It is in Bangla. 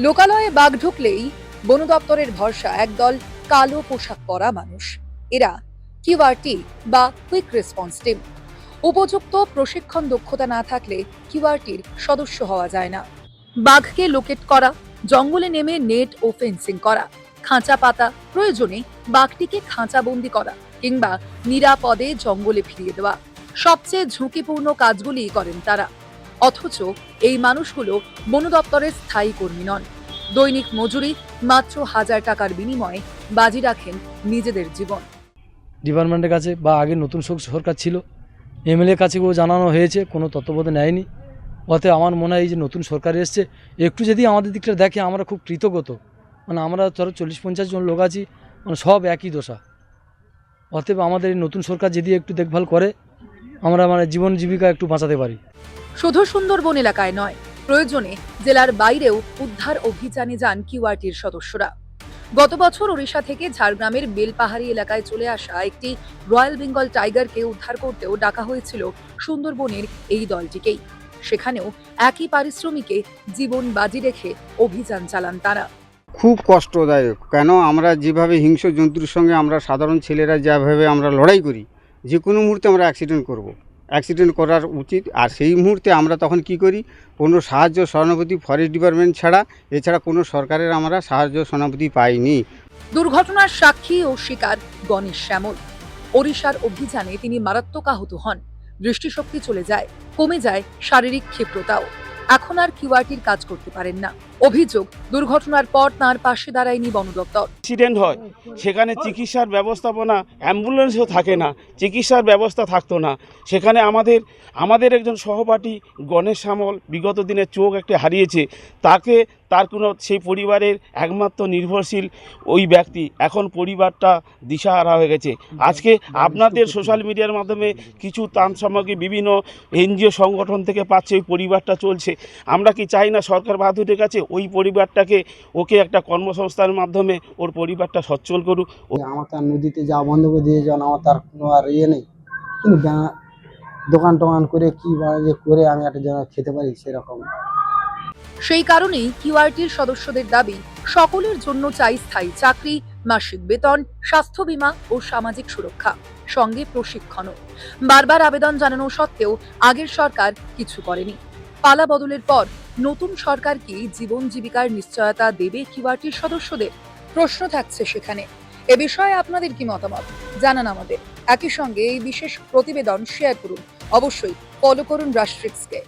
লোকালয়ে বাঘ ঢুকলেই বন দপ্তরের ভরসা একদল কালো পোশাক পরা মানুষ। এরা কিউআরটি বা কুইক রেসপন্স টিম। উপযুক্ত প্রশিক্ষণ দক্ষতা না থাকলে কিউআরটির সদস্য হওয়া যায় না। বাঘকে লোকেট করা, জঙ্গলে নেমে নেট ও ফেন্সিং করা, খাঁচা পাতা, প্রয়োজনে বাঘটিকে খাঁচাবন্দি করা কিংবা নিরাপদে জঙ্গলে ফিরিয়ে দেওয়া, সবচেয়ে ঝুঁকিপূর্ণ কাজগুলি করেন তারা। অথচ এই মানুষগুলো বন দপ্তরের স্থায়ী কর্মী নন। দৈনিক মজুরি মাত্র 1000 টাকার বিনিময়ে বাজি রাখেন নিজেদের জীবন। ডিপার্টমেন্টের কাছে বা আগে নতুন সরকার ছিল, এমএলএ কাছেও জানানো হয়েছে, কোনো তত্ত্বাবধান নেয়নি। অতএব আমার মনে হয় এই যে নতুন সরকার এসছে, একটু যদি আমাদের দিকটা দেখে আমরা খুব কৃতজ্ঞ। মানে আমরা ধরো 40-50 জন লোক আছি, মানে সব একই দশা। অতএব আমাদের এই নতুন সরকার যদি একটু দেখভাল করে, আমরা মানে জীবন জীবিকা একটু বাঁচাতে পারি। শুধু সুন্দরবন এলাকায় নয়, প্রয়োজনে জেলার বাইরেও উদ্ধার অভিযানে যান কিউআরটির সদস্যরা। গত বছর ওড়িশা থেকে ঝাড়গ্রামের বেলপাহাড়ি এলাকায় চলে আসা একটি রয়্যাল বেঙ্গল টাইগারকে উদ্ধার করতেও ডাকা হয়েছিল সুন্দরবনের এই দলটিকেই। সেখানেও একই পারিশ্রমিকে জীবন বাজি রেখে অভিযান চালান তারা। খুব কষ্টদায়ক, কেন আমরা যেভাবে হিংস্র জন্তুর সঙ্গে আমরা সাধারণ ছেলেরা যেভাবে আমরা লড়াই করি, যে কোনো মুহূর্তে আমরা অ্যাক্সিডেন্ট করব, অ্যাক্সিডেন্ট করার উচিত। আর সেই মুহূর্তে আমরা তখন কি করি, কোনো সাহায্য সহানুভূতি ফরেস্ট ডিপার্টমেন্ট ছাড়া, এছাড়া কোনো সরকারের আমরা সাহায্য সহানুভূতি পাইনি। দুর্ঘটনার সাক্ষী ও শিকার গণেশ শ্যামল। ওড়িশার অভিযানে তিনি মারাত্মক আহত হন, দৃষ্টিশক্তি চলে যায়, কমে যায় শারীরিক ক্ষিপ্রতাও। এখন আর কিউআরটির কাজ করতে পারেন না। অভিযোগ, দুর্ঘটনার পর তাঁর পাশে দাঁড়ায়নি বন দপ্তর। অ্যাক্সিডেন্ট হয়, সেখানে চিকিৎসার ব্যবস্থাপনা, অ্যাম্বুলেন্সও থাকে না, চিকিৎসার ব্যবস্থা থাকতো না। সেখানে আমাদের একজন সহপাঠী গণেশ শ্যামল বিগত দিনে চোখ একটা হারিয়েছে, তার কোনো সেই পরিবারের একমাত্র নির্ভরশীল ওই ব্যক্তি, এখন পরিবারটা দিশাহারা হয়ে গেছে। আজকে আপনাদের সোশ্যাল মিডিয়ার মাধ্যমে কিছু ত্রাণ সামগ্রী বিভিন্ন এনজিও সংগঠন থেকে পাচ্ছে, ওই পরিবারটা চলছে। আমরা কি চাই না সরকার বাহাদুরের কাছে ওই পরিবারটাকে, ওকে একটা কর্মসংস্থানের মাধ্যমে ওর পরিবারটা সচ্ছল করুক। আমার তার নদীতে যাওয়া বন্ধ করে দিয়ে যান, আমার তার কোনো আর নেই। কিন্তু দোকান টোকান করে কি যে করে আমি একটা জায়গায় খেতে পারি সেরকম। সেই কারণেই কিউআরটির সদস্যদের দাবি, সকলের জন্য চাই স্থায়ী চাকরি, মাসিক বেতন, স্বাস্থ্য বীমা ও সামাজিক সুরক্ষা, সঙ্গে প্রশিক্ষণও। বারবার আবেদন জানানো সত্ত্বেও আগের সরকার কিছু করেনি। পালা বদলের পর নতুন সরকার কি জীবন জীবিকার নিশ্চয়তা দেবে কিউআরটির সদস্যদের? প্রশ্ন থাকছে সেখানে। এ বিষয়ে আপনাদের কি মতামত জানান আমাদের। একই সঙ্গে এই বিশেষ প্রতিবেদন শেয়ার করুন, অবশ্যই ফলো করুন রাষ্ট্রিক্সকে।